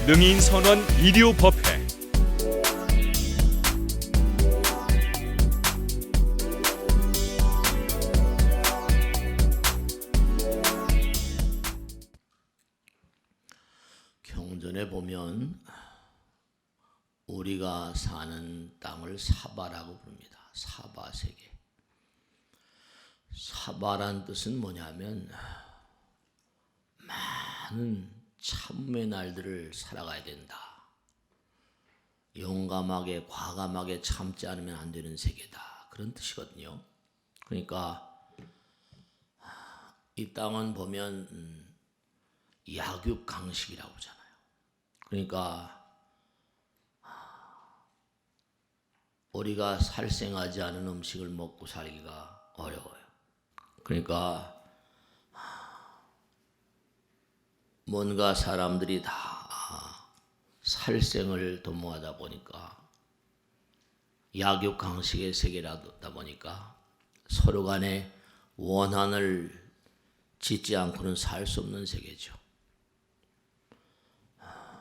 능인선원 일요법회. 경전에 보면 우리가 사는 땅을 사바라고 부릅니다. 사바세계. 사바란 뜻은 뭐냐면 많은 참음의 날들을 살아가야 된다. 용감하게 과감하게 참지 않으면 안 되는 세계다. 그런 뜻이거든요. 그러니까 이 땅은 보면 약육강식이라고 하잖아요. 그러니까 우리가 살생하지 않은 음식을 먹고 살기가 어려워요. 그러니까 뭔가 사람들이 다 살생을 도모하다 보니까 약육강식의 세계라다 보니까 서로 간에 원한을 짓지 않고는 살 수 없는 세계죠.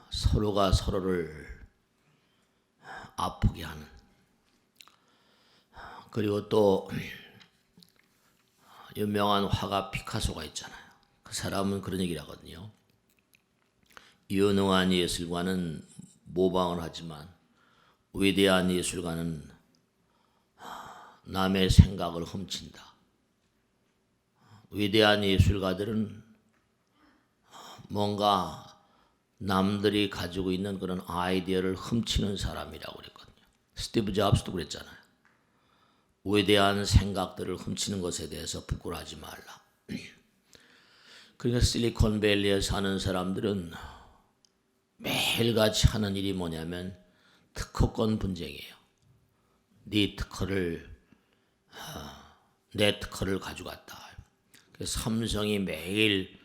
서로가 서로를 아프게 하는. 그리고 또 유명한 화가 피카소가 있잖아요. 그 사람은 그런 얘기를 하거든요. 유능한 예술가는 모방을 하지만 위대한 예술가는 남의 생각을 훔친다. 위대한 예술가들은 뭔가 남들이 가지고 있는 그런 아이디어를 훔치는 사람이라고 그랬거든요. 스티브 잡스도 그랬잖아요. 위대한 생각들을 훔치는 것에 대해서 부끄러워하지 말라. 그러니까 실리콘밸리에 사는 사람들은 매일같이 하는 일이 뭐냐면 특허권 분쟁이에요. 네 특허를 내 특허를 가져갔다. 그래서 삼성이 매일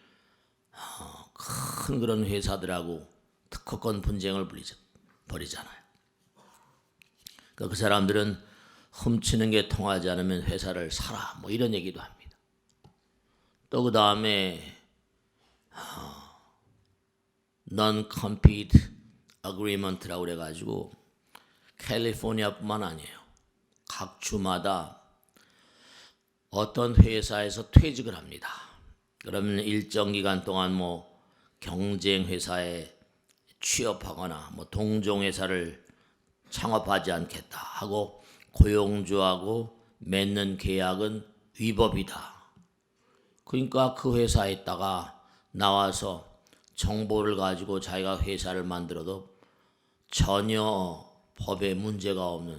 큰 그런 회사들하고 특허권 분쟁을 벌이잖아요. 그러니까 그 사람들은 훔치는 게 통하지 않으면 회사를 사라 뭐 이런 얘기도 합니다. 또 그 다음에 Non-compete agreement라고 그래가지고 캘리포니아뿐만 아니에요. 각 주마다 어떤 회사에서 퇴직을 합니다. 그러면 일정 기간 동안 뭐 경쟁 회사에 취업하거나 뭐 동종 회사를 창업하지 않겠다 하고 고용주하고 맺는 계약은 위법이다. 그러니까 그 회사에 있다가 나와서 정보를 가지고 자기가 회사를 만들어도 전혀 법에 문제가 없는,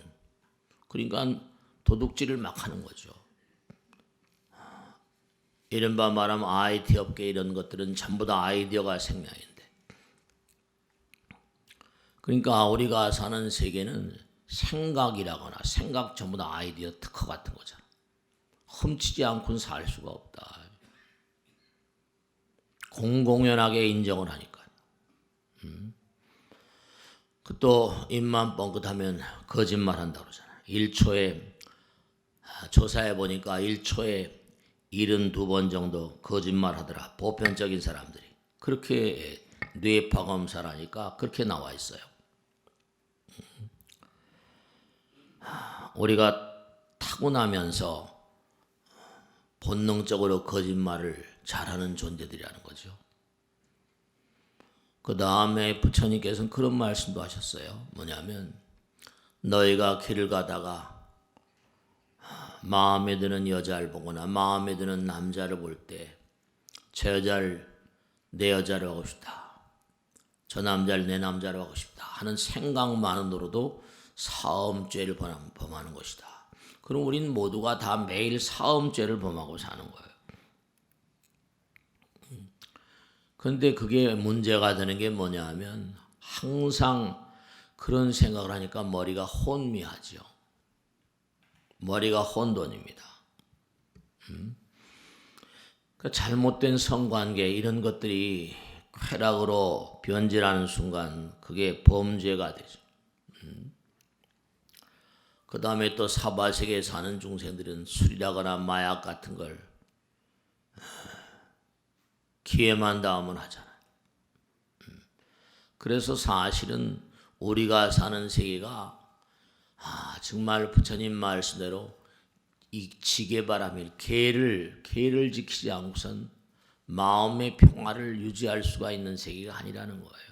그러니까 도둑질을 막 하는 거죠. 이른바 말하면 IT 업계 이런 것들은 전부 다 아이디어가 생명인데, 그러니까 우리가 사는 세계는 생각이라거나 생각 전부 다 아이디어 특허 같은 거잖아. 훔치지 않고는 살 수가 없다. 공공연하게 인정을 하니까. 또 입만 뻥끗하면 거짓말한다고 그러잖아요. 1초에 조사해 보니까 1초에 72번 정도 거짓말하더라. 보편적인 사람들이. 그렇게 뇌파 검사를 하니까 그렇게 나와 있어요. 우리가 타고나면서 본능적으로 거짓말을 잘하는 존재들이라는 거죠. 그 다음에 부처님께서는 그런 말씀도 하셨어요. 뭐냐면 너희가 길을 가다가 마음에 드는 여자를 보거나 마음에 드는 남자를 볼 때 저 여자를 내 여자로 하고 싶다, 저 남자를 내 남자로 하고 싶다 하는 생각만으로도 사음죄를 범하는 것이다. 그럼 우린 모두가 다 매일 사음죄를 범하고 사는 거예요. 그런데 그게 문제가 되는 게 뭐냐 하면 항상 그런 생각을 하니까 머리가 혼미하죠. 머리가 혼돈입니다. 그 잘못된 성관계 이런 것들이 쾌락으로 변질하는 순간 그게 범죄가 되죠. 그 다음에 또 사바세계에 사는 중생들은 술이라거나 마약 같은 걸 기회만 닿으면 하잖아요. 그래서 사실은 우리가 사는 세계가 정말 부처님 말씀대로 이 지게바람일 계를 지키지 않고선 마음의 평화를 유지할 수가 있는 세계가 아니라는 거예요.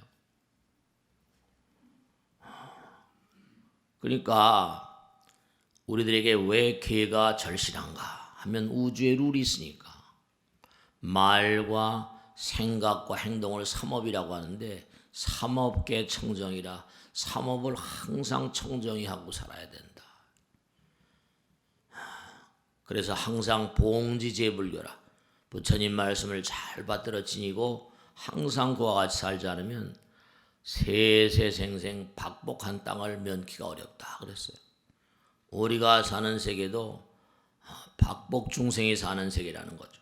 그러니까 우리들에게 왜 계가 절실한가 하면 우주의 룰이 있으니까. 말과 생각과 행동을 삼업이라고 하는데 삼업계 청정이라 삼업을 항상 청정히 하고 살아야 된다. 그래서 항상 봉지제불교라 부처님 말씀을 잘 받들어 지니고 항상 그와 같이 살지 않으면 세세생생 박복한 땅을 면키가 어렵다 그랬어요. 우리가 사는 세계도 박복 중생이 사는 세계라는 거죠.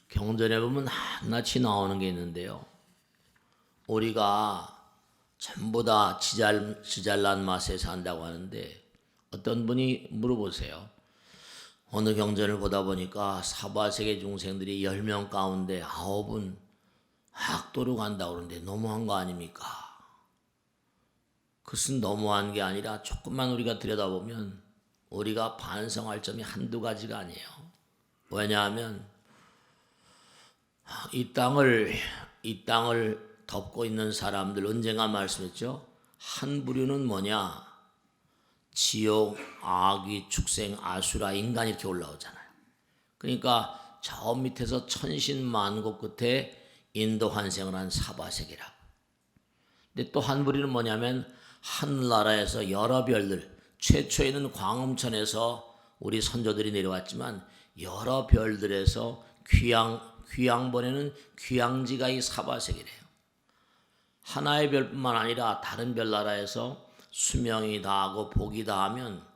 경전에 보면 낱낱이 나오는 게 있는데요. 우리가 전부 다 지잘난 맛에 산다고 하는데 어떤 분이 물어보세요. 어느 경전을 보다 보니까 사바세계 중생들이 10명 가운데 9은 학도로 간다고 그러는데 너무한 거 아닙니까? 그것은 너무한 게 아니라 조금만 우리가 들여다보면 우리가 반성할 점이 한두 가지가 아니에요. 왜냐하면 이 땅을 덮고 있는 사람들 언젠가 말씀했죠. 한 부류는 뭐냐? 지옥, 아귀, 축생, 아수라, 인간 이렇게 올라오잖아요. 그러니까 저 밑에서 천신만고 끝에 인도 환생을 한 사바세계라고. 근데 또 한 부류는 뭐냐면 하늘나라에서 여러 별들, 최초에는 광음천에서 우리 선조들이 내려왔지만 여러 별들에서 귀양 보내는 귀양지가 이 사바세계래요. 하나의 별뿐만 아니라 다른 별나라에서 수명이 다하고 복이 다하면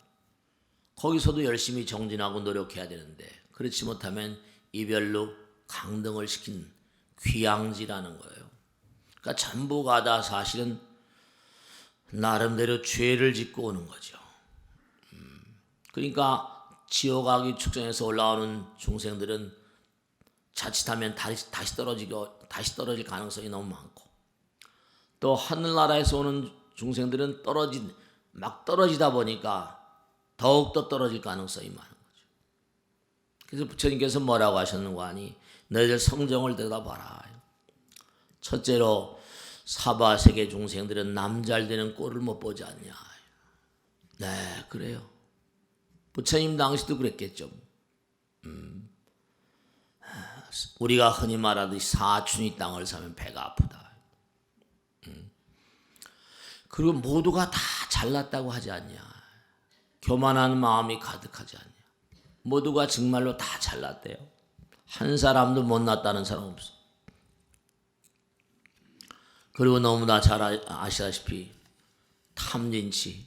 거기서도 열심히 정진하고 노력해야 되는데 그렇지 못하면 이 별로 강등을 시킨 귀양지라는 거예요. 그러니까 전부가 다 사실은 나름대로 죄를 짓고 오는 거죠. 그러니까 지옥 아귀 축생에서 올라오는 중생들은 자칫하면 다시 떨어질 가능성이 너무 많고 또 하늘나라에서 오는 중생들은 막 떨어지다 보니까 더욱더 떨어질 가능성이 많은 거죠. 그래서 부처님께서 뭐라고 하셨는가 하니 너희들 성정을 들여다봐라. 첫째로 사바세계 중생들은 남잘 되는 꼴을 못 보지 않냐. 네, 그래요. 부처님 당시도 그랬겠죠. 우리가 흔히 말하듯이 사춘이 땅을 사면 배가 아프다. 그리고 모두가 다 잘났다고 하지 않냐. 교만한 마음이 가득하지 않냐. 모두가 정말로 다 잘났대요. 한 사람도 못났다는 사람 없어. 그리고 너무나 잘 아시다시피 탐진치,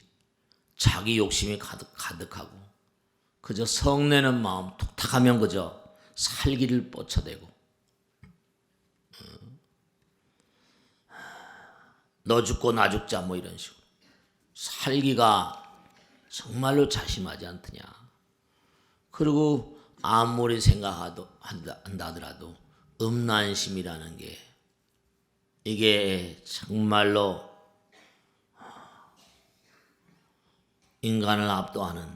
자기 욕심이 가득하고 그저 성내는 마음, 툭탁하면 그저 살기를 뻗쳐대고 너 죽고 나 죽자 뭐 이런 식으로 살기가 정말로 자심하지 않더냐. 그리고 아무리 한다더라도 음란심이라는 게 이게 정말로 인간을 압도하는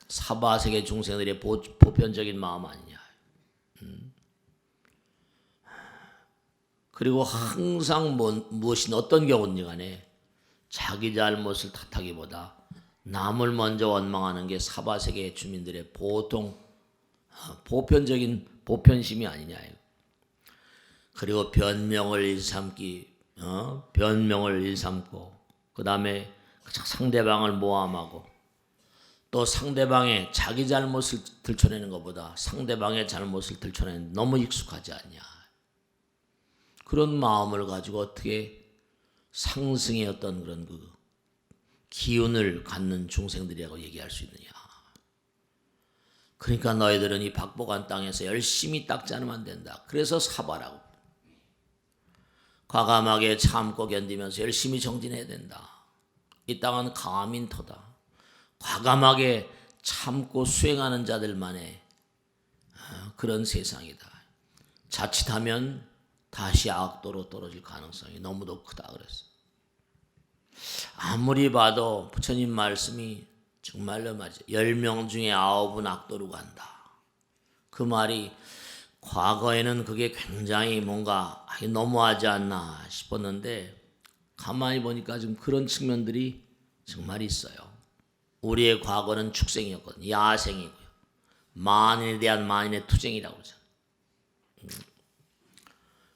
사바세계 중생들의 보편적인 마음 아니냐. 그리고 항상 무엇이 어떤 경우든지 간에 자기 잘못을 탓하기보다 남을 먼저 원망하는 게 사바세계 주민들의 보편심이 아니냐. 그리고 변명을 일삼고 그 다음에 상대방을 모함하고 또 상대방의 자기 잘못을 들춰내는 것보다 상대방의 잘못을 들춰내는 너무 익숙하지 않냐. 그런 마음을 가지고 어떻게 상승의 어떤 그런 그 기운을 갖는 중생들이라고 얘기할 수 있느냐. 그러니까 너희들은 이 박복한 땅에서 열심히 닦지 않으면 안 된다. 그래서 사바라고. 과감하게 참고 견디면서 열심히 정진해야 된다. 이 땅은 가민토다. 과감하게 참고 수행하는 자들만의 그런 세상이다. 자칫하면 다시 악도로 떨어질 가능성이 너무도 크다 그랬어. 아무리 봐도 부처님 말씀이 정말로 맞아요. 10명 중에 9은 악도로 간다. 그 말이 과거에는 그게 굉장히 뭔가 너무하지 않나 싶었는데 가만히 보니까 지금 그런 측면들이 정말 있어요. 우리의 과거는 축생이었거든요. 야생이고요. 만인에 대한 만인의 투쟁이라고 그러잖아요.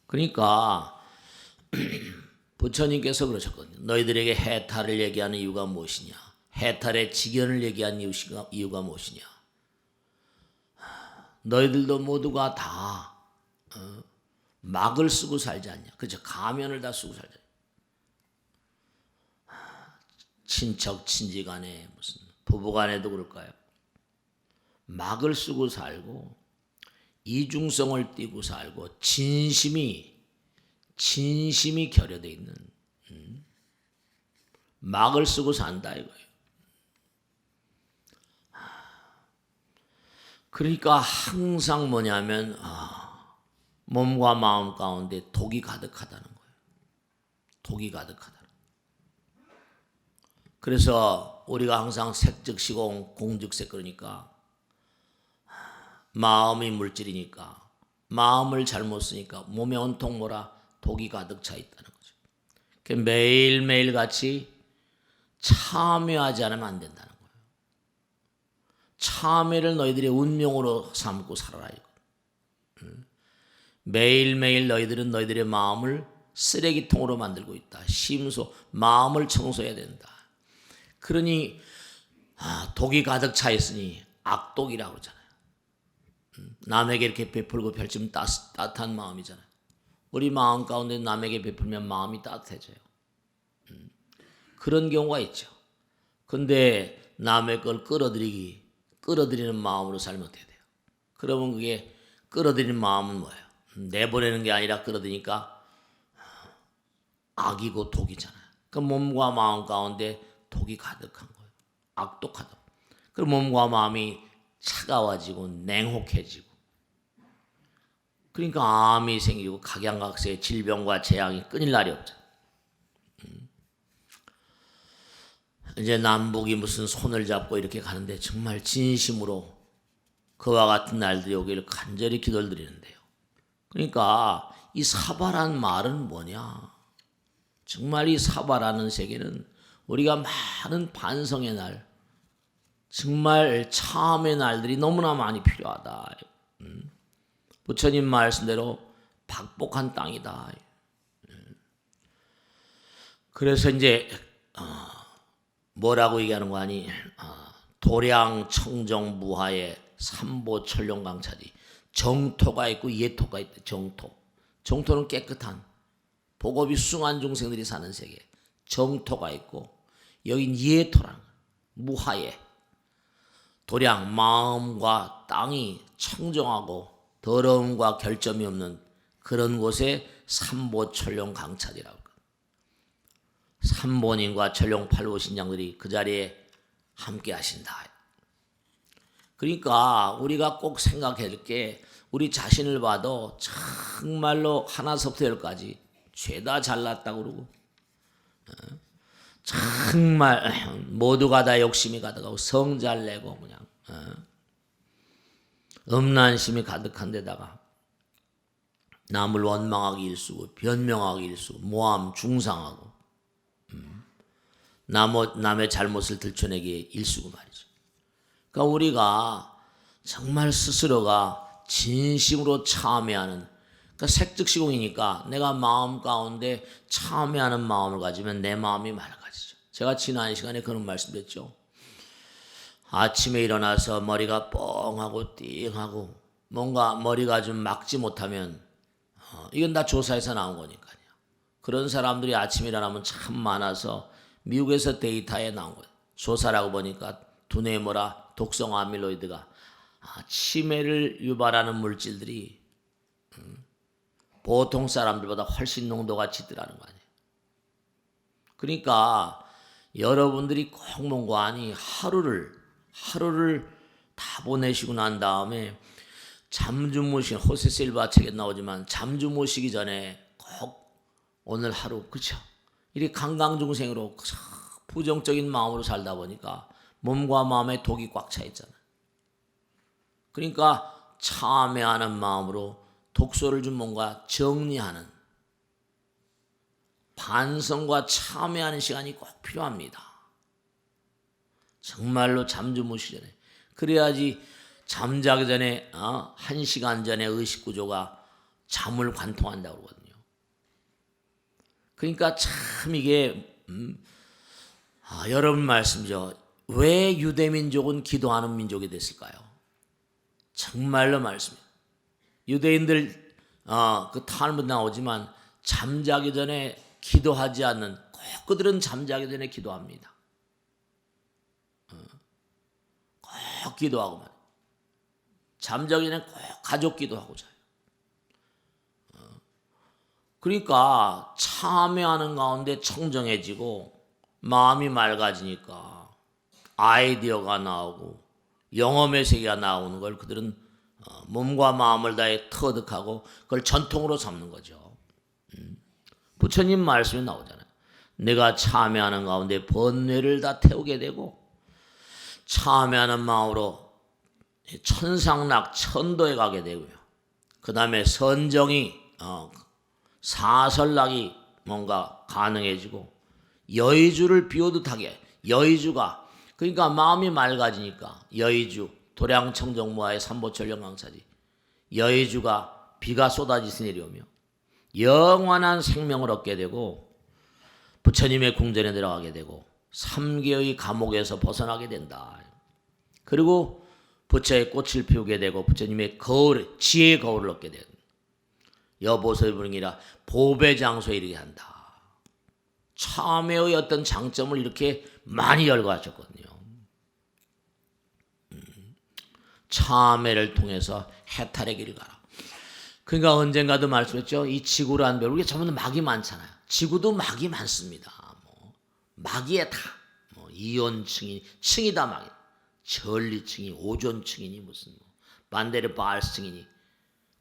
그러니까 부처님께서 그러셨거든요. 너희들에게 해탈을 얘기하는 이유가 무엇이냐? 해탈의 직연을 얘기하는 이유가 무엇이냐? 너희들도 모두가 다 막을 쓰고 살지 않냐? 그렇죠? 가면을 다 쓰고 살지 않냐? 친척, 친지간에 무슨 부부간에도 그럴까요? 막을 쓰고 살고 이중성을 띠고 살고 진심이 결여되어 있는 막을 쓰고 산다 이거예요. 그러니까 항상 뭐냐면 몸과 마음 가운데 독이 가득하다는 거예요. 독이 가득하다는 거예요. 그래서 우리가 항상 색즉시공 공즉색 그러니까 마음이 물질이니까 마음을 잘못 쓰니까 몸에 온통 뭐라 독이 가득 차 있다는 거죠. 매일매일 같이 참여하지 않으면 안 된다는 거예요. 참회를 너희들의 운명으로 삼고 살아라. 매일매일 너희들은 너희들의 마음을 쓰레기통으로 만들고 있다. 심소, 마음을 청소해야 된다. 그러니 독이 가득 차 있으니 악독이라고 그러잖아요. 남에게 이렇게 베풀고 펼치면 따뜻한 마음이잖아요. 우리 마음 가운데 남에게 베풀면 마음이 따뜻해져요. 그런 경우가 있죠. 근데 남의 걸 끌어들이는 마음으로 살면 어떻게 돼요? 그러면 그게 끌어들이는 마음은 뭐예요? 내보내는 게 아니라 끌어들이니까 악이고 독이잖아요. 그 몸과 마음 가운데 독이 가득한 거예요. 악독하다. 그럼 몸과 마음이 차가워지고 냉혹해지고 그러니까 암이 생기고 각양각색의 질병과 재앙이 끊일 날이 없죠. 이제 남북이 무슨 손을 잡고 이렇게 가는데 정말 진심으로 그와 같은 날들이 오기를 간절히 기도를 드리는데요. 그러니까 이 사바란 말은 뭐냐? 정말 이 사바라는 세계는 우리가 많은 반성의 날, 정말 참의 날들이 너무나 많이 필요하다. 부처님 말씀대로 박복한 땅이다. 그래서 이제 뭐라고 얘기하는 거 아니? 도량 청정 무하의 삼보천룡강차지. 정토가 있고 예토가 있다. 정토는 깨끗한 복업이 숭한 중생들이 사는 세계. 정토가 있고 여긴 예토란 무하에 도량 마음과 땅이 청정하고 더러움과 결점이 없는 그런 곳에 삼보천룡강차지라고. 삼본인과 천룡팔보 신장들이 그 자리에 함께 하신다. 그러니까 우리가 꼭 생각해야 될 게 우리 자신을 봐도 정말로 하나서부터 열까지 죄다 잘났다고 그러고 정말 모두가 다 욕심이 가득하고 성 잘 내고 그냥 음란심이 가득한 데다가 남을 원망하기 일쑤고 변명하기 일쑤고 모함 중상하고 남의 잘못을 들춰내기 일쑤고 말이죠. 그러니까 우리가 정말 스스로가 진심으로 참회하는 그러니까 색즉시공이니까 내가 마음 가운데 참회하는 마음을 가지면 내 마음이 맑아지죠. 제가 지난 시간에 그런 말씀드렸죠. 아침에 일어나서 머리가 뻥하고 띵하고 뭔가 머리가 좀 막지 못하면 이건 다 조사에서 나온 거니까요. 그런 사람들이 아침에 일어나면 참 많아서 미국에서 데이터에 나온 거예요. 조사라고 보니까 두뇌에 뭐라 독성 아밀로이드가 치매를 유발하는 물질들이 보통 사람들보다 훨씬 농도가 짙더라는 거 아니에요. 그러니까 여러분들이 꼭 뭔가 아니 하루를 다 보내시고 난 다음에 잠 주무신 호세 실바 책에 나오지만 잠 주무시기 전에 꼭 오늘 하루 그쵸? 이렇게 강강중생으로 부정적인 마음으로 살다 보니까 몸과 마음에 독이 꽉 차 있잖아요. 그러니까 참회하는 마음으로 독소를 좀 뭔가 정리하는 반성과 참회하는 시간이 꼭 필요합니다. 정말로 잠 주무시기 전에. 그래야지 잠자기 전에 1시간 전에 의식구조가 잠을 관통한다고 그러거든요. 그러니까 참 이게 여러분 말씀이죠. 왜 유대민족은 기도하는 민족이 됐을까요? 정말로 말씀이에요. 유대인들 그 탈무드 나오지만 잠자기 전에 기도하지 않는 꼭 그들은 잠자기 전에 기도합니다. 꼭 기도하고 말. 잠자기 전에 꼭 가족 기도하고 자요. 그러니까 참회하는 가운데 청정해지고 마음이 맑아지니까 아이디어가 나오고 영험의 세계가 나오는 걸 그들은 몸과 마음을 다해 터득하고 그걸 전통으로 삼는 거죠. 부처님 말씀이 나오잖아요. 내가 참회하는 가운데 번뇌를 다 태우게 되고 참회하는 마음으로 천상락 천도에 가게 되고요. 그 다음에 선정이 사설락이 뭔가 가능해지고 여의주를 비오듯하게 여의주가 그러니까 마음이 맑아지니까 여의주 도량청정무화의 삼보철 영광사지 여의주가 비가 쏟아지듯이 내려오며 영원한 생명을 얻게 되고 부처님의 궁전에 들어가게 되고 삼계의 감옥에서 벗어나게 된다. 그리고 부처의 꽃을 피우게 되고 부처님의 거울, 지혜의 거울을 얻게 되는 여보서의 분이라 보배 장소에 이르게 한다. 참회의 어떤 장점을 이렇게 많이 열거하셨거든요. 참회를 통해서 해탈의 길을 가라. 그러니까 언젠가도 말씀했죠. 이 지구라는 별, 우리가 전부 막이 많잖아요. 지구도 막이 많습니다. 막이에 다 이온층이 층이다 막이. 전리층이 오존층이니 무슨 반데르 바알층이니.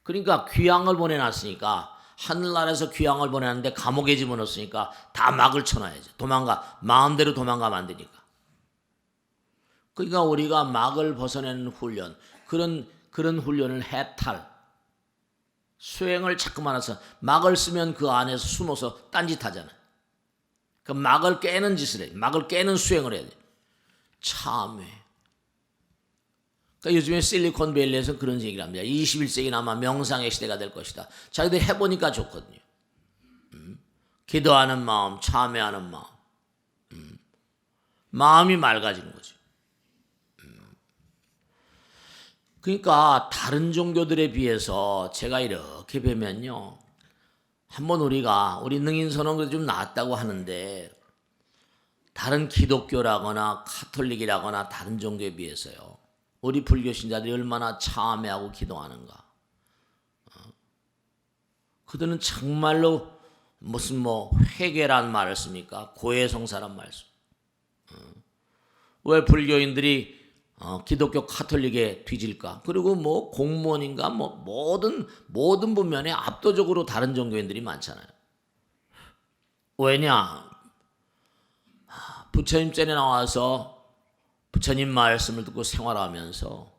그러니까 귀향을 보내놨으니까 하늘나라에서 귀향을 보내놨는데 감옥에 집어넣었으니까 다 막을 쳐놔야죠. 도망가 마음대로 도망가면 안 되니까. 그러니까 우리가 막을 벗어내는 훈련 그런 훈련을 해탈 수행을 자꾸만 해서 막을 쓰면 그 안에서 숨어서 딴짓하잖아요. 그 막을 깨는 짓을 해요. 막을 깨는 수행을 해야 돼요. 참회. 그러니까 요즘에 실리콘밸리에서 그런 얘기를 합니다. 21세기는 아마 명상의 시대가 될 것이다. 자기들 해보니까 좋거든요. 기도하는 마음, 참회하는 마음. 마음이 맑아지는 거죠. 그러니까 다른 종교들에 비해서 제가 이렇게 보면요. 한번 우리 능인선언도 좀 나았다고 하는데 다른 기독교라거나 카톨릭이라거나 다른 종교에 비해서요. 우리 불교 신자들이 얼마나 참회하고 기도하는가. 그들은 정말로 무슨 회개란 말을 씁니까? 고해성사란 말 씁니다. 왜 불교인들이 기독교 카톨릭에 뒤질까? 그리고 공무원인가 모든 분면에 압도적으로 다른 종교인들이 많잖아요. 왜냐? 부처님 전에 나와서 부처님 말씀을 듣고 생활하면서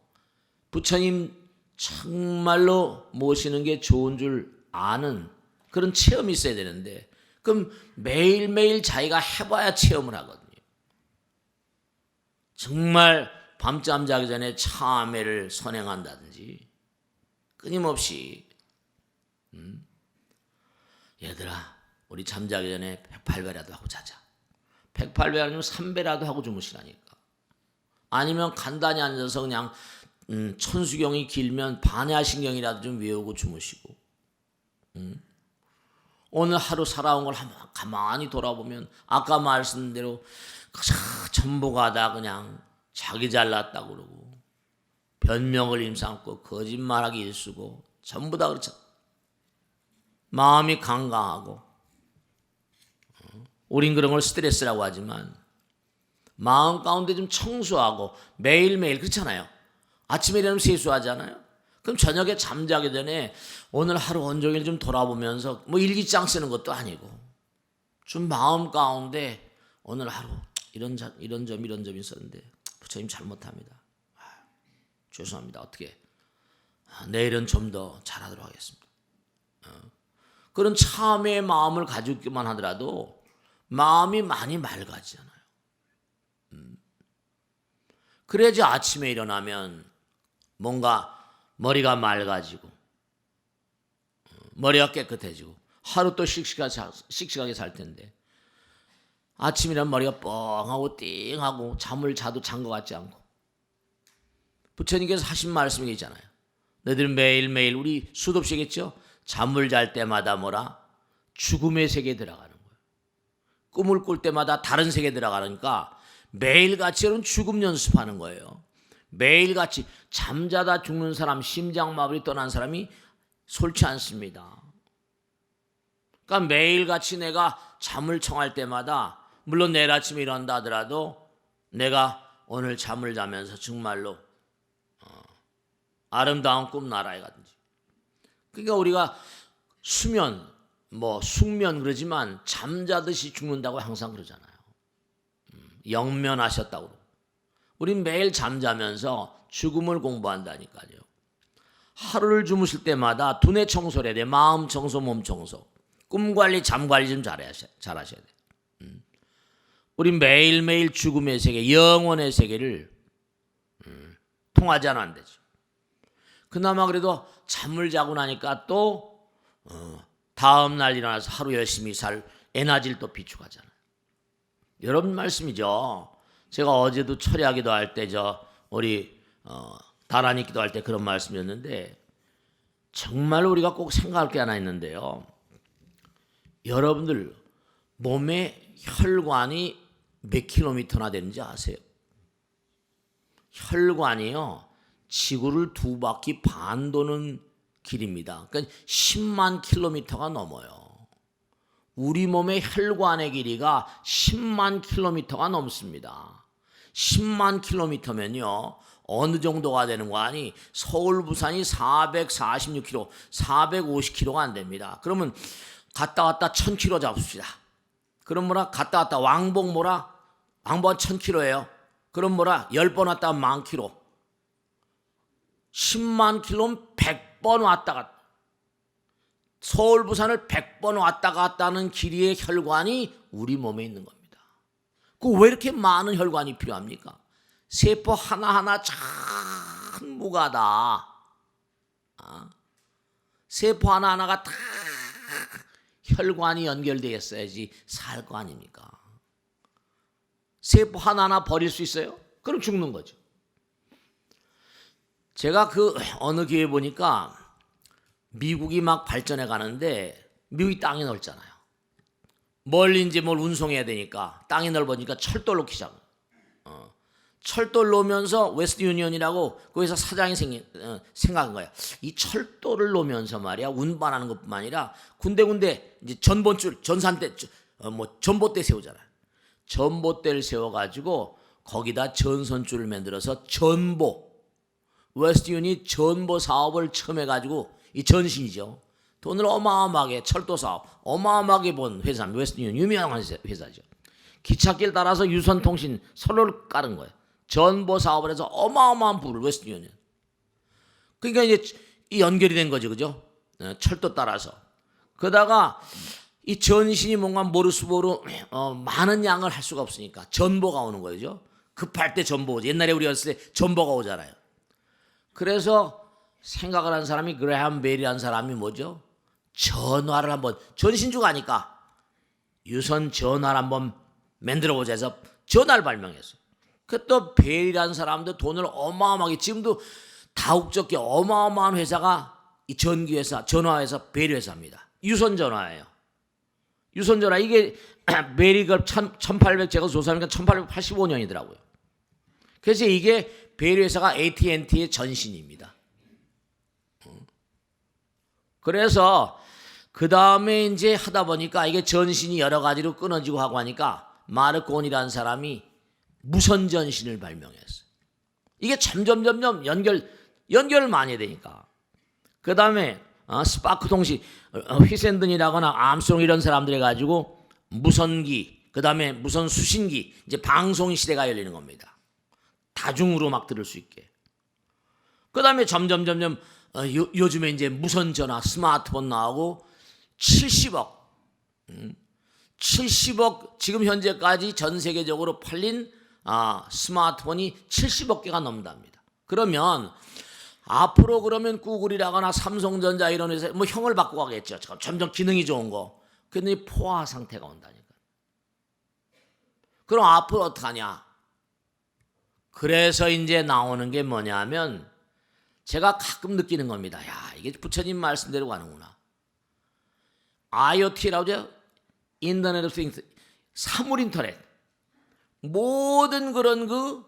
부처님 정말로 모시는 게 좋은 줄 아는 그런 체험이 있어야 되는데 그럼 매일매일 자기가 해봐야 체험을 하거든요. 정말 밤잠 자기 전에 참회를 선행한다든지 끊임없이 얘들아 우리 잠자기 전에 108배라도 하고 자자. 108배 아니면 3배라도 하고 주무시라니까. 아니면 간단히 앉아서 그냥 천수경이 길면 반야신경이라도 좀 외우고 주무시고 오늘 하루 살아온 걸 한번 가만히 돌아보면 아까 말씀드린 대로 전부가 다 그냥 자기 잘났다고 그러고 변명을 임삼고 거짓말하기 일쑤고 전부 다 그렇죠. 마음이 강강하고 우린 그런 걸 스트레스라고 하지만 마음 가운데 좀 청소하고 매일매일 그렇잖아요. 아침에 일어나면 세수하잖아요. 그럼 저녁에 잠자기 전에 오늘 하루 온종일 좀 돌아보면서 뭐 일기장 쓰는 것도 아니고 좀 마음 가운데 오늘 하루 이런 점 있었는데 부처님 잘못합니다. 죄송합니다. 어떻게 내일은 좀 더 잘하도록 하겠습니다. 그런 참회의 마음을 가지고 있기만 하더라도 마음이 많이 맑아지잖아요. 그래야지 아침에 일어나면 뭔가 머리가 맑아지고 머리가 깨끗해지고 하루 또 씩씩하게 살 텐데 아침이란 머리가 뻥하고 띵하고 잠을 자도 잔 것 같지 않고 부처님께서 하신 말씀이 있잖아요. 너희들은 매일매일 우리 수도 없이 했겠죠. 잠을 잘 때마다 뭐라 죽음의 세계에 들어가는 거예요. 꿈을 꿀 때마다 다른 세계에 들어가니까 매일같이 여러분 죽음 연습하는 거예요. 매일같이 잠자다 죽는 사람, 심장마비로 떠난 사람이 솔지 않습니다. 그러니까 매일같이 내가 잠을 청할 때마다 물론 내일 아침에 일어난다 하더라도 내가 오늘 잠을 자면서 정말로 아름다운 꿈 나라에 가든지. 그러니까 우리가 수면, 숙면 그러지만 잠자듯이 죽는다고 항상 그러잖아요. 영면하셨다고 그러고. 우린 매일 잠자면서 죽음을 공부한다니까요. 하루를 주무실 때마다 두뇌 청소를 해야 돼. 마음 청소, 몸 청소. 꿈 관리, 잠 관리 좀 잘하셔야 돼. 우린 매일매일 죽음의 세계, 영원의 세계를 통하지 않으면 안 되죠. 그나마 그래도 잠을 자고 나니까 또 다음 날 일어나서 하루 열심히 살 에너지를 또 비축하잖아요. 여러분 말씀이죠. 제가 어제도 철야기도 할 때 우리 다란이 기도할 때 그런 말씀이었는데 정말 우리가 꼭 생각할 게 하나 있는데요. 여러분들 몸에 혈관이 몇 킬로미터나 되는지 아세요? 혈관이요. 지구를 2바퀴 반 도는 길입니다. 그러니까 10만 킬로미터가 넘어요. 우리 몸의 혈관의 길이가 10만 킬로미터가 넘습니다. 10만 킬로미터면요. 어느 정도가 되는 거 아니? 서울 부산이 446km, 450km가 안 됩니다. 그러면 갔다 왔다 1000km 잡읍시다. 그럼 갔다 왔다 왕복 왕복 1000km예요. 그럼 10번 왔다 10,000km. 10만 킬로면 100번 왔다 갔다. 서울 부산을 100번 왔다 갔다 하는 길이의 혈관이 우리 몸에 있는 겁니다. 왜 이렇게 많은 혈관이 필요합니까? 세포 하나하나 참 무가다. 세포 하나하나가 다 혈관이 연결되어 있어야지 살 거 아닙니까? 세포 하나하나 버릴 수 있어요? 그럼 죽는 거죠. 제가 어느 기회에 보니까 미국이 막 발전해 가는데 미국이 땅이 넓잖아요. 멀리 이제 뭘 운송해야 되니까 땅이 넓으니까 철도를 놓기 시작해요. 철도를 놓으면서 웨스트 유니언이라고 거기서 사장이 생각한 거야. 이 철도를 놓으면서 말이야 운반하는 것뿐만 아니라 군데군데 이제 전봇대 세우잖아요. 전봇대를 세워가지고 거기다 전선줄을 만들어서 웨스트 유니 전보 사업을 처음 해가지고 이 전신이죠. 돈을 어마어마하게 철도 사업 어마어마하게 본 회사입니다. 웨스트 유니 유명한 회사죠. 기찻길 따라서 유선통신 선로를 깔은 거예요. 전보 사업을 해서 어마어마한 부를 웨스트 유니. 그러니까 이제 이 연결이 된 거죠, 그죠? 철도 따라서. 그러다가 이 전신이 뭔가 모르스보로 많은 양을 할 수가 없으니까 전보가 오는 거죠. 급할 때 전보 오죠. 옛날에 우리 어렸을 때 전보가 오잖아요. 그래서 생각을 한 사람이 그레함 벨이라는 사람이 뭐죠? 전화를 한번 전신주가 아니까 유선 전화를 한번 만들어보자 해서 전화를 발명했어요. 그 또 벨이라는 사람도 돈을 어마어마하게 지금도 다국적계 어마어마한 회사가 이 전기회사 전화회사 벨회사입니다. 유선전화예요. 유선전화 이게 벨이 1800 제가 조사하니까 1885년이더라고요. 그래서 이게 벨 회사가 AT&T의 전신입니다. 그래서 그 다음에 이제 하다 보니까 이게 전신이 여러 가지로 끊어지고 하고 하니까 마르코니라는 사람이 무선 전신을 발명했어요. 이게 점점 연결을 많이 해야 되니까 그 다음에 스파크 통신, 휘샌든이라거나 암스트롱 이런 사람들이 가지고 무선기, 그 다음에 무선 수신기, 이제 방송 시대가 열리는 겁니다. 다중으로 막 들을 수 있게. 그 다음에 점점 요즘에 이제 무선 전화, 스마트폰 나오고 70억 지금 현재까지 전 세계적으로 팔린 스마트폰이 70억 개가 넘는답니다. 그러면 앞으로 그러면 구글이라거나 삼성전자 이런 회사 뭐 형을 바꾸고 가겠죠. 점점 기능이 좋은 거. 근데 포화 상태가 온다니까. 그럼 앞으로 어떡하냐? 그래서 이제 나오는 게 뭐냐면 제가 가끔 느끼는 겁니다. 야, 이게 부처님 말씀대로 가는구나. IoT라고 하죠. 인터넷 오브 띵스, 사물 인터넷. 모든 그런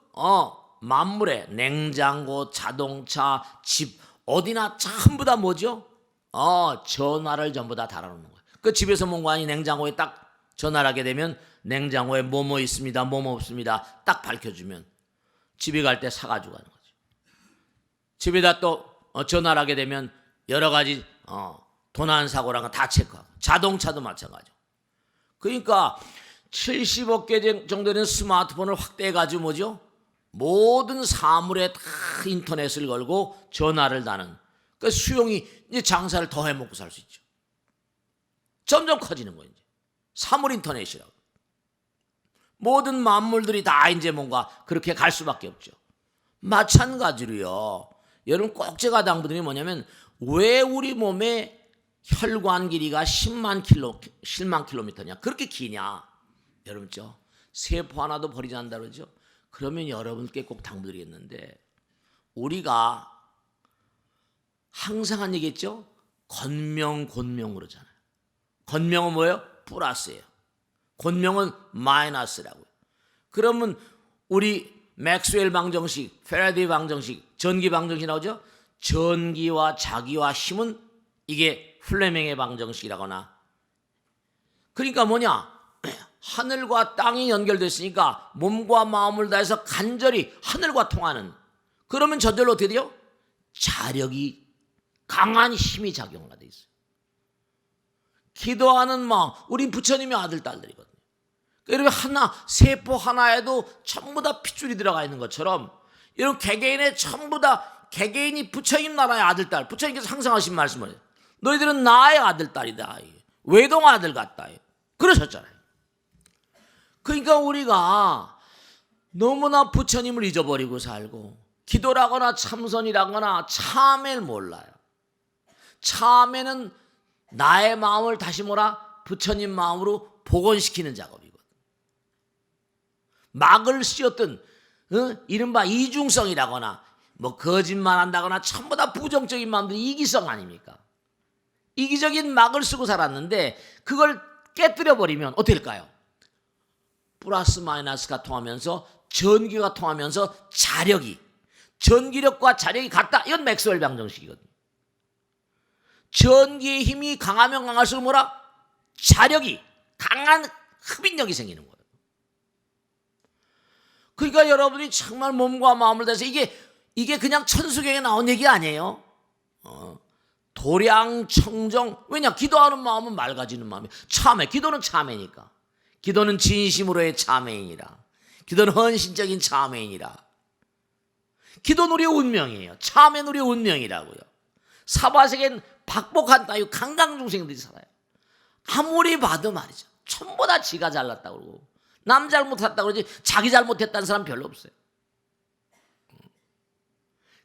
만물에 냉장고, 자동차, 집 어디나 전부 다 뭐죠? 전화를 전부 다 달아놓는 거예요. 그 집에서 뭔가 냉장고에 딱 전화를 하게 되면 냉장고에 뭐뭐 있습니다, 뭐뭐 없습니다 딱 밝혀주면 집에 갈 때 사가지고 가는 거죠. 집에다 또 전화를 하게 되면 여러 가지 도난 사고랑 다 체크하고, 자동차도 마찬가지죠. 그러니까 70억 개 정도 되는 스마트폰을 확대해가지고 뭐죠? 모든 사물에 다 인터넷을 걸고 전화를 다는 그 수용이 이제 장사를 더 해먹고 살 수 있죠. 점점 커지는 거예요. 이제 사물 인터넷이라고. 모든 만물들이 다 이제 뭔가 그렇게 갈 수밖에 없죠. 마찬가지로요. 여러분 꼭 제가 당부드리는 게 뭐냐면 왜 우리 몸의 혈관 길이가 10만 킬로미터냐? 그렇게 기냐? 여러분죠. 세포 하나도 버리지 않는다 그러죠. 그러면 여러분께 꼭 당부드리겠는데 우리가 항상 한 얘기했죠. 건명, 곤명 그러잖아요. 건명은 뭐예요? 플러스예요. 곤명은 마이너스라고요. 그러면 우리 맥스웰 방정식, 패러데이 방정식, 전기 방정식 나오죠. 전기와 자기와 힘은 이게 플레밍의 방정식이라거나. 그러니까 뭐냐? 하늘과 땅이 연결됐으니까 몸과 마음을 다해서 간절히 하늘과 통하는. 그러면 저절로 어떻게 돼요? 자력이, 강한 힘이 작용을 하게 돼 있어요. 기도하는 마음, 우리 부처님의 아들 딸들이거든요. 여러분 세포 하나에도 전부 다 핏줄이 들어가 있는 것처럼 이런 개개인에 전부 다 개개인이 부처님 나라의 아들 딸. 부처님께서 항상 하신 말씀을 너희들은 나의 아들 딸이다. 외동 아들 같다. 그러셨잖아요. 그러니까 우리가 너무나 부처님을 잊어버리고 살고 기도라거나 참선이라거나 참회를 몰라요. 참회는 나의 마음을 다시 부처님 마음으로 복원시키는 작업이거든. 막을 씌웠던 이른바 이중성이라거나 뭐 거짓말한다거나 전부 다 부정적인 마음들이 이기성 아닙니까? 이기적인 막을 쓰고 살았는데 그걸 깨뜨려버리면 어떻게 될까요? 플러스 마이너스가 통하면서 전기가 통하면서 자력이, 전기력과 자력이 같다. 이건 맥스웰 방정식이거든요. 전기의 힘이 강하면 강할수록 자력이, 강한 흡인력이 생기는 거예요. 그러니까 여러분이 정말 몸과 마음을 다해서 이게 그냥 천수경에 나온 얘기 아니에요. 도량, 청정. 왜냐? 기도하는 마음은 맑아지는 마음이에요. 참회, 기도는 참회니까. 기도는 진심으로의 참회이니라. 기도는 헌신적인 참회이니라. 기도는 우리의 운명이에요. 참회는 우리의 운명이라고요. 사바세계는 박복한 따위 강강중생들이 살아요. 아무리 봐도 말이죠. 전부 다 지가 잘났다고 그러고 남 잘못했다고 그러지 자기 잘못했다는 사람 별로 없어요.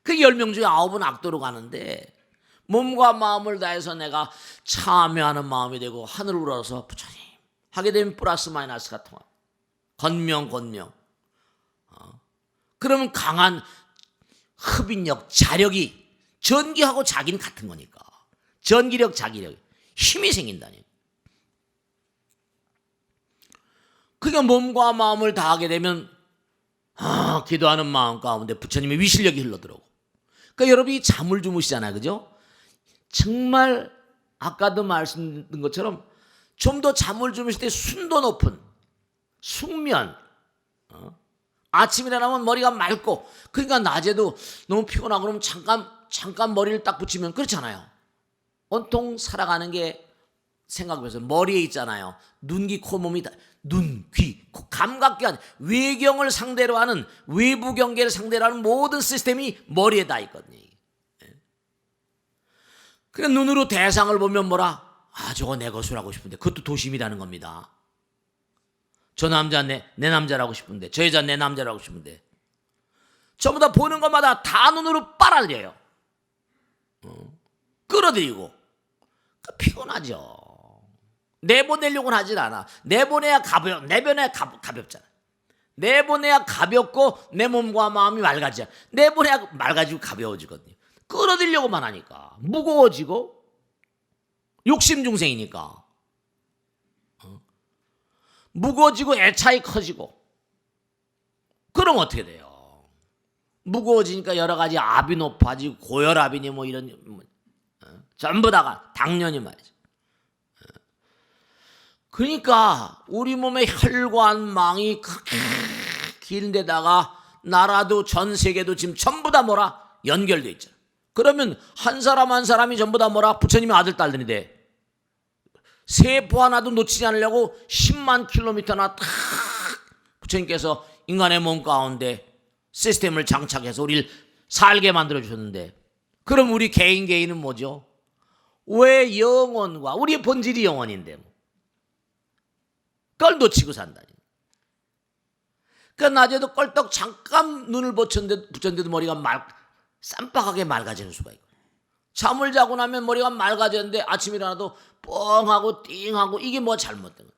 그 10명 중에 9은 악도로 가는데 몸과 마음을 다해서 내가 참여하는 마음이 되고 하늘을 우러러서 부처님 하게 되면 플러스 마이너스가 통합니다. 건명. 그러면 강한 흡인력, 자력이 전기하고 자기는 같은 거니까 전기력, 자기력, 힘이 생긴다니. 그러니까 몸과 마음을 다하게 되면 기도하는 마음 가운데 부처님의 위실력이 흘러들어오고. 그러니까 여러분이 잠을 주무시잖아요, 그죠? 정말 아까도 말씀드린 것처럼 좀 더 잠을 주무실 때 순도 높은 숙면, 아침에 일어나면 머리가 맑고, 그러니까 낮에도 너무 피곤하고 그러면 잠깐 머리를 딱 붙이면 그렇잖아요. 온통 살아가는 게 생각해보세요. 머리에 있잖아요. 눈, 귀, 코, 몸이 다, 눈, 귀, 코, 감각기관, 외경을 상대로 하는, 외부 경계를 상대로 하는 모든 시스템이 머리에 다 있거든요. 그래, 눈으로 대상을 보면 뭐라? 아, 저거 내 것을 하고 싶은데, 그것도 도심이라는 겁니다. 저 남자 내 남자라고 싶은데, 저 여자 내 남자라고 싶은데, 전부 다 보는 것마다 다 눈으로 빨아들여요. 끌어들이고. 피곤하죠. 내보내려고는 하진 않아. 내보내야 가볍잖아. 내보내야 가볍고 내 몸과 마음이 맑아져. 내보내야 맑아지고 가벼워지거든요. 끌어들이려고만 하니까 무거워지고, 욕심 중생이니까 무거워지고 애착이 커지고, 그럼 어떻게 돼요? 무거워지니까 여러 가지 압이 높아지고, 고혈압이니 뭐 이런 전부 다가 당연히 말이죠. 그러니까 우리 몸의 혈관망이 그렇게 긴 데다가 나라도 전 세계도 지금 전부 다 뭐라? 연결돼 있잖아. 그러면 한 사람 한 사람이 전부 다 뭐라? 부처님의 아들 딸들인데, 세포 하나도 놓치지 않으려고 10만 킬로미터나 탁 부처님께서 인간의 몸 가운데 시스템을 장착해서 우리를 살게 만들어 주셨는데, 그럼 우리 개인은 뭐죠? 왜 영혼과 우리의 본질이 영혼인데 그걸 놓치고 산다니. 그러니까 낮에도 껄떡 잠깐 눈을 붙였는데도 머리가 쌈박하게 맑아지는 수가 있고, 잠을 자고 나면 머리가 맑아졌는데 아침에 일어나도 뻥하고 띵하고, 이게 뭐 잘못된 거야.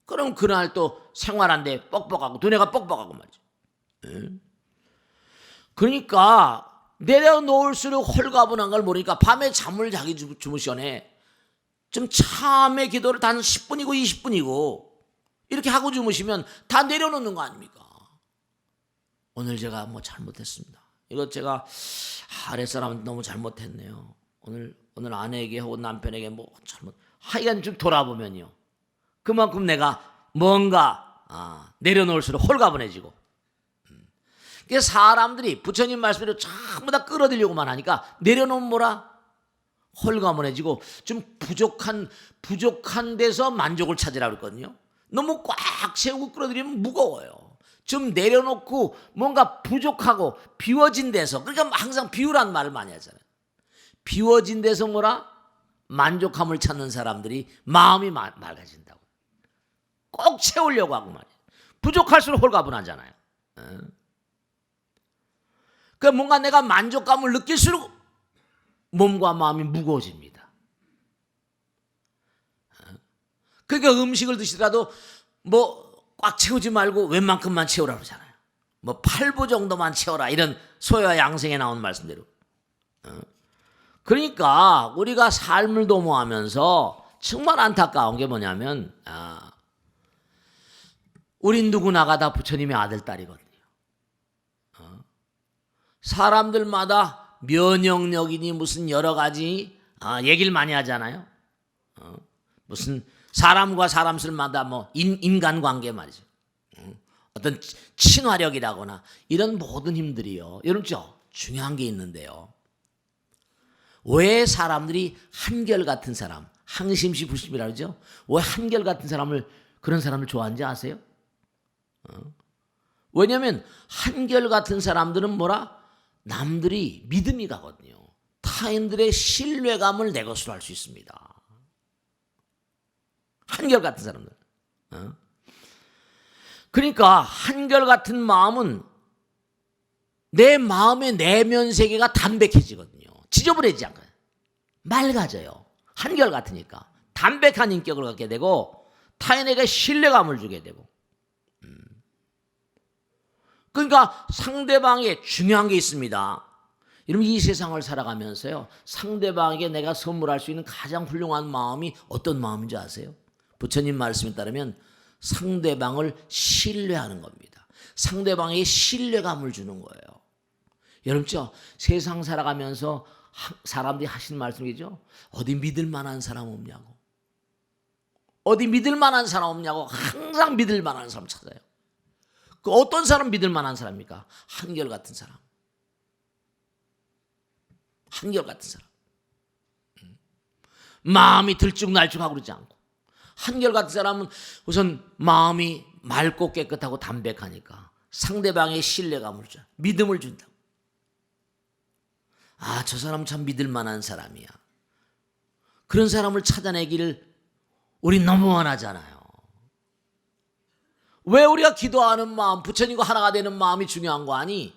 그럼 그날 또 생활하는데 뻑뻑하고, 두뇌가 뻑뻑하고 말이죠. 그러니까 내려놓을수록 홀가분한 걸 모르니까 밤에 잠을 자기 주무시전에 좀 참의 기도를 단 10분이고 20분이고 이렇게 하고 주무시면 다 내려놓는 거 아닙니까? 오늘 제가 뭐 잘못했습니다. 이거 제가 아랫사람 너무 잘못했네요. 오늘 아내에게 혹은 남편에게 뭐 하여간 좀 돌아보면요, 그만큼 내가 뭔가 내려놓을수록 홀가분해지고. 그래서 사람들이 부처님 말씀대로 전부 다 끌어들이려고만 하니까 내려놓으면 뭐라? 홀가분해지고, 좀 부족한 데서 만족을 찾으라고 그랬거든요. 너무 꽉 채우고 끌어들이면 무거워요. 좀 내려놓고 뭔가 부족하고 비워진 데서, 그러니까 항상 비우라는 말을 많이 하잖아요. 비워진 데서 뭐라? 만족함을 찾는 사람들이 마음이 맑아진다고. 꼭 채우려고 하고 말이에요. 부족할수록 홀가분하잖아요. 그러니까 뭔가 내가 만족감을 느낄수록 몸과 마음이 무거워집니다. 그러니까 음식을 드시더라도 뭐 꽉 채우지 말고 웬만큼만 채우라 그러잖아요. 뭐 8부 정도만 채워라, 이런 소야 양생에 나온 말씀대로. 그러니까 우리가 삶을 도모하면서 정말 안타까운 게 뭐냐면, 우린 누구나가 다 부처님의 아들, 딸이거든요. 사람들마다 면역력이니 무슨 여러 가지 얘기를 많이 하잖아요. 무슨 사람과 사람들마다 뭐 인간관계 말이죠. 어떤 친화력이라거나 이런 모든 힘들이요, 여러분 중요한 게 있는데요. 왜 사람들이 한결같은 사람, 항심시 부심이라 그러죠? 왜 한결같은 그런 사람을 좋아하는지 아세요? 왜냐하면 한결같은 사람들은 뭐라? 남들이 믿음이 가거든요. 타인들의 신뢰감을 내 것으로 할 수 있습니다. 한결같은 사람들. 그러니까 한결같은 마음은 내 마음의 내면 세계가 담백해지거든요. 지저분해지지 않아요. 맑아져요. 한결같으니까 담백한 인격을 갖게 되고, 타인에게 신뢰감을 주게 되고. 그러니까 상대방에 중요한 게 있습니다. 여러분, 이 세상을 살아가면서요, 상대방에게 내가 선물할 수 있는 가장 훌륭한 마음이 어떤 마음인지 아세요? 부처님 말씀에 따르면 상대방을 신뢰하는 겁니다. 상대방에게 신뢰감을 주는 거예요. 여러분, 세상 살아가면서 사람들이 하시는 말씀이죠. 어디 믿을 만한 사람 없냐고. 어디 믿을 만한 사람 없냐고. 항상 믿을 만한 사람 찾아요. 그 어떤 사람 믿을 만한 사람입니까? 한결같은 사람. 한결같은 사람. 마음이 들쭉날쭉하고 그러지 않고, 한결같은 사람은 우선 마음이 맑고 깨끗하고 담백하니까 상대방의 신뢰감을 줘, 믿음을 준다. 아, 저 사람 참 믿을 만한 사람이야. 그런 사람을 찾아내기를 우리 너무 원하잖아요. 왜 우리가 기도하는 마음, 부처님과 하나가 되는 마음이 중요한 거 아니?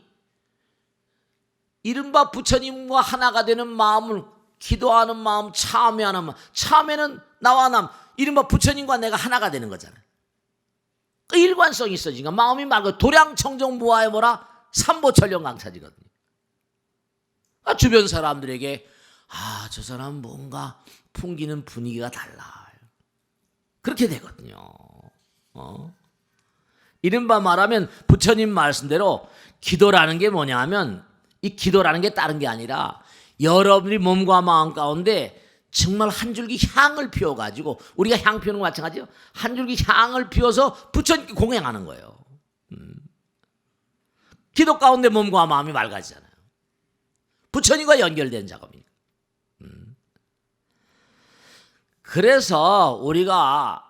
이른바 부처님과 하나가 되는 마음을, 기도하는 마음, 참회하는 마음, 참회는 나와 남, 이른바 부처님과 내가 하나가 되는 거잖아요. 그 일관성이 있어지니까 마음이 맑고 도량청정무화에 뭐라? 삼보천령강차지거든요. 주변 사람들에게 저 사람 뭔가 풍기는 분위기가 달라, 그렇게 되거든요. 이른바 말하면 부처님 말씀대로 기도라는 게 뭐냐 하면, 이 기도라는 게 다른 게 아니라 여러분이 몸과 마음 가운데 정말 한 줄기 향을 피워가지고, 우리가 향 피우는 거 마찬가지죠. 한 줄기 향을 피워서 부처님께 공양하는 거예요. 기도 가운데 몸과 마음이 맑아지잖아요. 부처님과 연결된 작업이니까. 그래서 우리가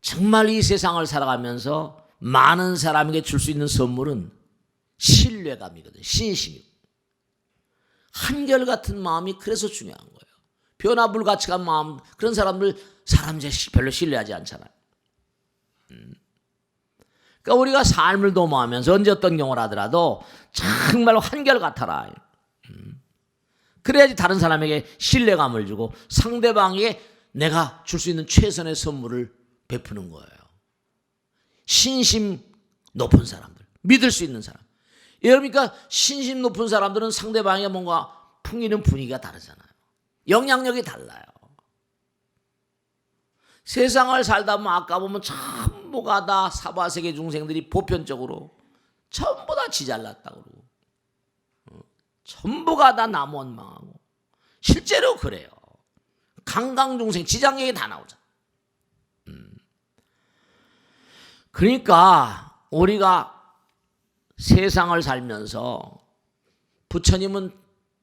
정말 이 세상을 살아가면서 많은 사람에게 줄 수 있는 선물은 신뢰감이거든요. 신심이고. 한결같은 마음이 그래서 중요한 거예요. 변화불가측한 마음, 그런 사람들 별로 신뢰하지 않잖아요. 그러니까 우리가 삶을 도모하면서 언제 어떤 경우를 하더라도 정말로 한결같아라. 그래야지 다른 사람에게 신뢰감을 주고 상대방에게 내가 줄 수 있는 최선의 선물을 베푸는 거예요. 신심 높은 사람들, 믿을 수 있는 사람. 그러니까 신심 높은 사람들은 상대방에게 뭔가 풍기는 분위기가 다르잖아요. 영향력이 달라요. 세상을 살다 보면 아까 보면 전부가 다 사바세계 중생들이 보편적으로 전부 다 지잘났다고 그러고, 전부가 다 남원망하고, 실제로 그래요. 강강중생 지장력이 다 나오잖아. 그러니까 우리가 세상을 살면서 부처님은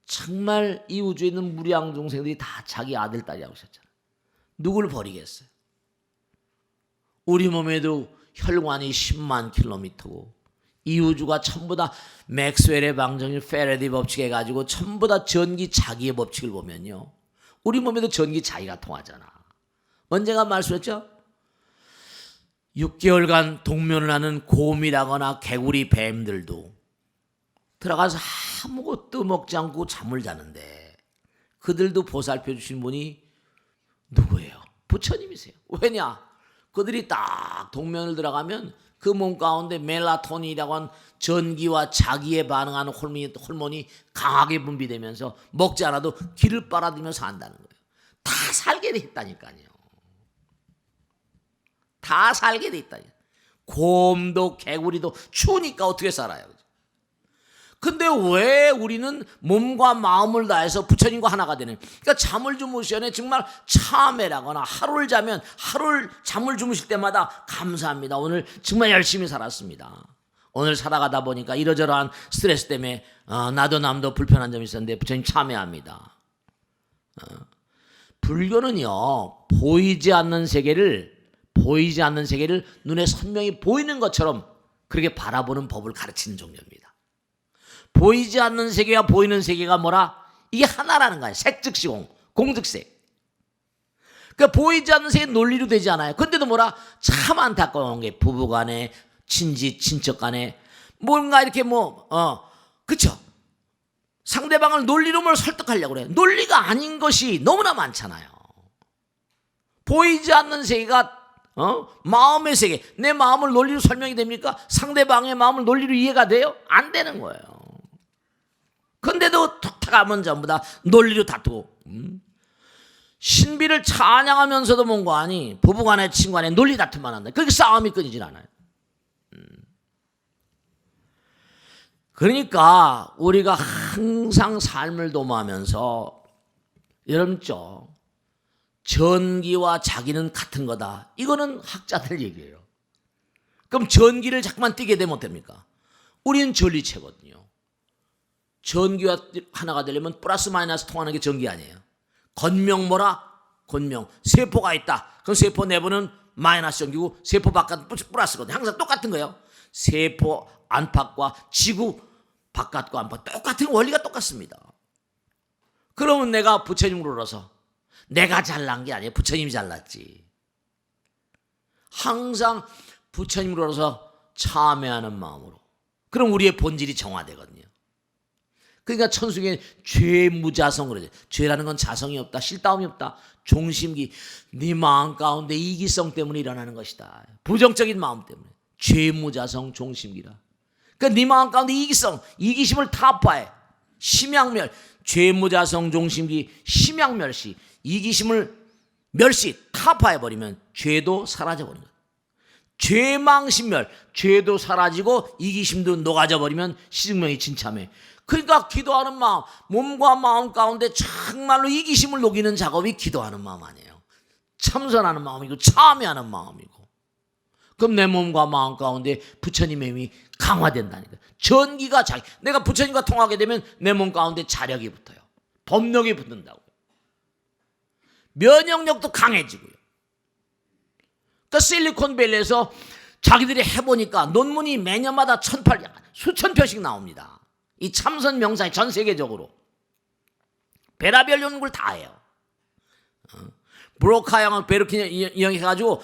정말 이 우주에 있는 무량 중생들이 다 자기 아들 딸이라고 하셨잖아요. 누굴 버리겠어요? 우리 몸에도 혈관이 10만 킬로미터고, 이 우주가 전부 다 맥스웰의 방정식, 페레디 법칙 해가지고 전부 다 전기 자기의 법칙을 보면요, 우리 몸에도 전기 자기가 통하잖아. 언젠가 말씀했죠? 6개월간 동면을 하는 곰이라거나 개구리, 뱀들도 들어가서 아무것도 먹지 않고 잠을 자는데 그들도 보살펴 주신 분이 누구예요? 부처님이세요. 왜냐? 그들이 딱 동면을 들어가면 그 몸 가운데 멜라토닌이라고 하는 전기와 자기에 반응하는 호르몬이 강하게 분비되면서 먹지 않아도 기를 빨아들이면서 산다는 거예요. 다 살게 돼 있다니까요. 다 살게 돼 있다니까요. 곰도 개구리도 추우니까 어떻게 살아요? 근데 왜 우리는 몸과 마음을 다해서 부처님과 하나가 되는, 그러니까 잠을 주무시면 정말 참회라거나 하루를 자면 하루를 잠을 주무실 때마다 감사합니다. 오늘 정말 열심히 살았습니다. 오늘 살아가다 보니까 이러저러한 스트레스 때문에 나도 남도 불편한 점이 있었는데 부처님 참회합니다. 불교는요, 보이지 않는 세계를 눈에 선명히 보이는 것처럼 그렇게 바라보는 법을 가르치는 종교입니다. 보이지 않는 세계와 보이는 세계가 뭐라? 이게 하나라는 거예요. 색즉시공, 공즉색. 그러니까 보이지 않는 세계 논리로 되지 않아요. 근데도 뭐라? 참 안타까운 게 부부간에, 친척 간에 뭔가 이렇게 그쵸? 상대방을 논리로 뭘 설득하려고 그래. 논리가 아닌 것이 너무나 많잖아요. 보이지 않는 세계가 마음의 세계, 내 마음을 논리로 설명이 됩니까? 상대방의 마음을 논리로 이해가 돼요? 안 되는 거예요. 근데도 툭탁하면 전부 다 논리로 다투고, 신비를 찬양하면서도 뭔가 아니, 부부간에 친구간에 논리 다툼만 한다. 그렇게 싸움이 끊이질 않아요. 그러니까 우리가 항상 삶을 도모하면서 여러분 전기와 자기는 같은 거다. 이거는 학자들 얘기예요. 그럼 전기를 자꾸만 띄게 되면 어떡합니까? 우리는 전리체거든요. 전기와 하나가 되려면 플러스 마이너스 통하는 게 전기 아니에요. 권명 뭐라? 권명. 세포가 있다. 그럼 세포 내부는 마이너스 전기고 세포 바깥은 플러스거든요. 항상 똑같은 거예요. 세포 안팎과 지구 바깥과 안팎 똑같은 원리가 똑같습니다. 그러면 내가 부처님으로서 내가 잘난 게 아니에요. 부처님이 잘났지. 항상 부처님으로서 참회하는 마음으로. 그럼 우리의 본질이 정화되거든요. 그러니까 천수경에 죄무자성 그러죠. 죄라는 건 자성이 없다. 실다움이 없다. 종심기. 네 마음 가운데 이기성 때문에 일어나는 것이다. 부정적인 마음 때문에. 죄무자성 종심기라. 그러니까 네 마음 가운데 이기성, 이기심을 타파해. 심양멸. 죄무자성 종심기 심양멸시. 이기심을 멸시 타파해버리면 죄도 사라져버리는 거예요. 죄망신멸. 죄도 사라지고 이기심도 녹아져버리면 시증명이 진참해. 그러니까 기도하는 마음, 몸과 마음 가운데 정말로 이기심을 녹이는 작업이 기도하는 마음 아니에요. 참선하는 마음이고 참회하는 마음이고. 그럼 내 몸과 마음 가운데 부처님의 힘이 강화된다니까. 전기가 내가 부처님과 통하게 되면 내 몸 가운데 자력이 붙어요. 법력이 붙는다고요. 면역력도 강해지고요. 그러니까 실리콘밸리에서 자기들이 해보니까 논문이 매년마다 수천 편씩 나옵니다. 이 참선 명상이 전 세계적으로 베라별 연구를 다 해요. 브로카 양을 베르킨 이용해가지고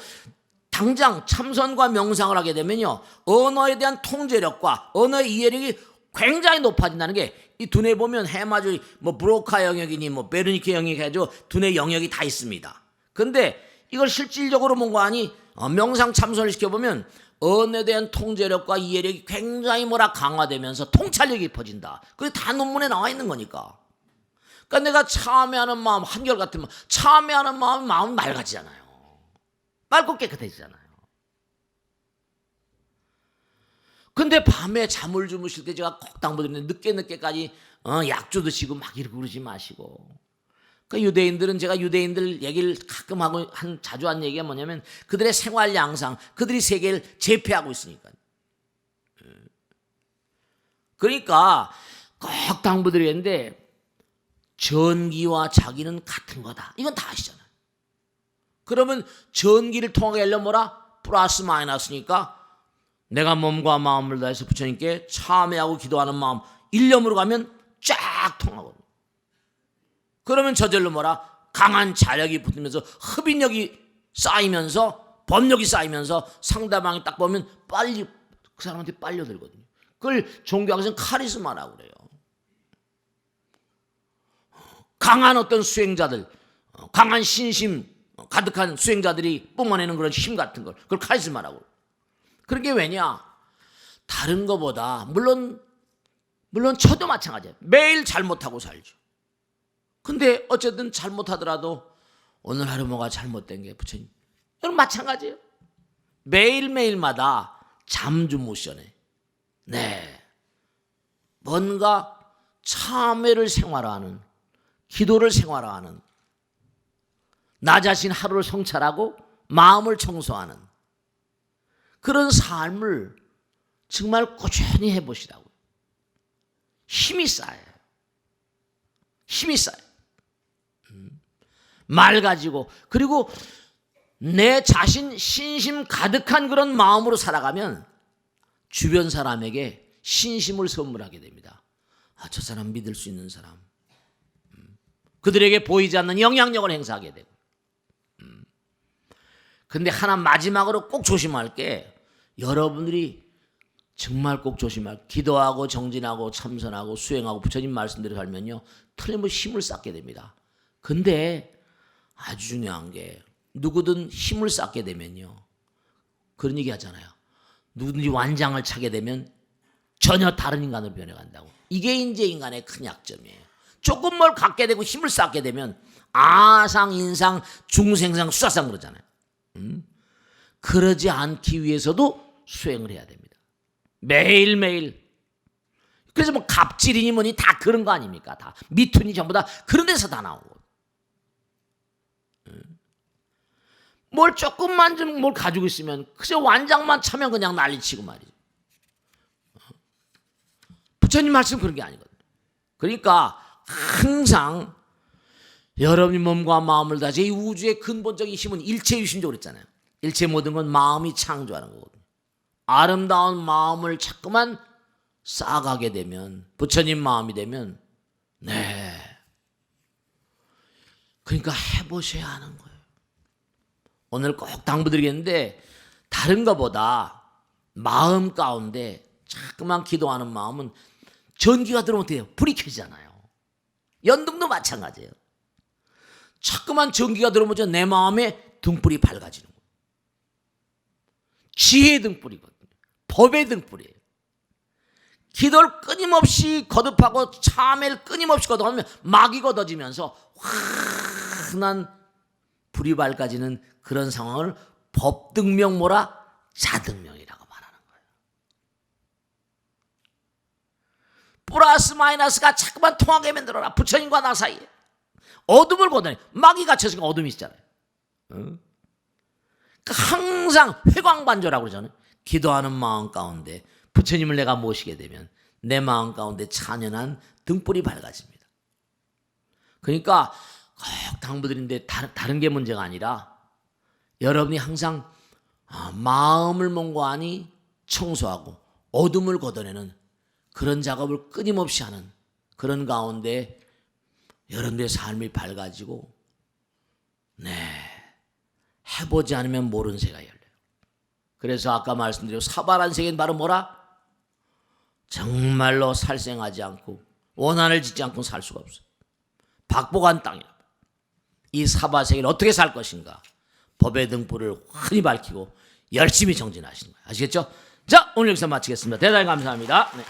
당장 참선과 명상을 하게 되면요, 언어에 대한 통제력과 언어의 이해력이 굉장히 높아진다는 게 이 두뇌 보면 해마주 뭐 브로카 영역이니 뭐 베르니케 영역이 해가지고 두뇌 영역이 다 있습니다. 근데 이걸 실질적으로 뭔가 하니 명상 참선을 시켜보면 언어에 대한 통제력과 이해력이 굉장히 강화되면서 통찰력이 깊어진다. 그게 다 논문에 나와 있는 거니까. 그러니까 내가 참회하는 마음, 한결같은 마음, 참회하는 마음은 맑아지잖아요. 맑고 깨끗해지잖아요. 근데 밤에 잠을 주무실 때 제가 꼭 당부드리는데 늦게까지 약주 드시고 막 이러고 그러지 마시고. 그러니까 유대인들은 제가 유대인들 얘기를 가끔 하고 자주 한 얘기가 뭐냐면 그들의 생활 양상, 그들이 세계를 제패하고 있으니까. 그러니까 꼭 당부드리는데 전기와 자기는 같은 거다. 이건 다 아시잖아요. 그러면 전기를 통하게 하려면 뭐라? 플러스 마이너스니까 내가 몸과 마음을 다해서 부처님께 참회하고 기도하는 마음 일념으로 가면 쫙 통하거든요. 그러면 저절로 뭐라? 강한 자력이 붙으면서 흡인력이 쌓이면서 법력이 쌓이면서 상대방이 딱 보면 빨리 그 사람한테 빨려들거든요. 그걸 종교학에서는 카리스마라고 그래요. 강한 어떤 수행자들, 강한 신심 가득한 수행자들이 뿜어내는 그런 힘 같은 걸, 그걸 카리스마라고 그래요. 그런 게 왜냐? 다른 거보다 물론 저도 마찬가지예요. 매일 잘못하고 살죠. 근데 어쨌든 잘못하더라도 오늘 하루 뭐가 잘못된 게 부처님. 여러분 마찬가지예요. 매일매일마다 잠 좀 못 쉬네. 네. 뭔가 참회를 생활화하는, 기도를 생활화하는, 나 자신 하루를 성찰하고 마음을 청소하는 그런 삶을 정말 꾸준히 해보시라고요. 힘이 쌓여요. 힘이 쌓여요. 맑아지고, 그리고 내 자신 신심 가득한 그런 마음으로 살아가면 주변 사람에게 신심을 선물하게 됩니다. 저 사람 믿을 수 있는 사람. 그들에게 보이지 않는 영향력을 행사하게 되고. 근데 하나 마지막으로 꼭 조심할 게, 여러분들이 정말 꼭 조심할, 기도하고 정진하고 참선하고 수행하고 부처님 말씀대로 살면요, 틀림없이 힘을 쌓게 됩니다. 근데 아주 중요한 게, 누구든 힘을 쌓게 되면요, 그런 얘기 하잖아요. 누구든지 완장을 차게 되면 전혀 다른 인간으로 변해간다고. 이게 이제 인간의 큰 약점이에요. 조금 뭘 갖게 되고 힘을 쌓게 되면 아상, 인상, 중생상, 수사상 그러잖아요. 그러지 않기 위해서도 수행을 해야 됩니다. 매일매일. 그래서 뭐 갑질이니 뭐니 다 그런 거 아닙니까? 다 미투니 전부 다 그런 데서 다 나오고. 뭘 조금만 좀 뭘 가지고 있으면 그저 완장만 차면 그냥 난리치고 말이죠. 부처님 말씀 그런 게 아니거든요. 그러니까 항상 여러분이 몸과 마음을 다지 이 우주의 근본적인 힘은 일체유심적으로 했잖아요. 일체 모든 건 마음이 창조하는 거거든요. 아름다운 마음을 자꾸만 쌓아가게 되면 부처님 마음이 되면 네. 그러니까 해보셔야 하는 거예요. 오늘 꼭 당부드리겠는데 다른 것보다 마음 가운데 자꾸만 기도하는 마음은 전기가 들어오면 돼요. 불이 켜지잖아요. 연등도 마찬가지예요. 자꾸만 전기가 들어오면 내 마음에 등불이 밝아지는 거예요. 지혜의 등불이거든요. 법의 등불이에요. 기도를 끊임없이 거듭하고 참회를 끊임없이 거듭하면 막이 걷어지면서 환한 불이 밝아지는 그런 상황을 법등명 뭐라? 자등명이라고 말하는 거예요. 플러스 마이너스가 자꾸만 통하게 만들어라. 부처님과 나 사이에 어둠을 걷어내. 막이 갇혀있으니까 어둠이 있잖아요. 그러니까 항상 회광반조라고 그러잖아요. 기도하는 마음 가운데 부처님을 내가 모시게 되면 내 마음 가운데 찬연한 등불이 밝아집니다. 그러니까 꼭 당부드리는데 다른 게 문제가 아니라 여러분이 항상 마음을 몽고하니 청소하고 어둠을 걷어내는 그런 작업을 끊임없이 하는 그런 가운데 여러분들의 삶이 밝아지고 해보지 않으면 모르는 세가 열려요. 그래서 아까 말씀드린 사바란 세계는 바로 뭐라? 정말로 살생하지 않고 원한을 짓지 않고 살 수가 없어요. 박복한 땅이라. 이 사바 세계를 어떻게 살 것인가? 법의 등불을 환히 밝히고 열심히 정진하시는 거예요. 아시겠죠? 자, 오늘 여기서 마치겠습니다. 대단히 감사합니다. 네.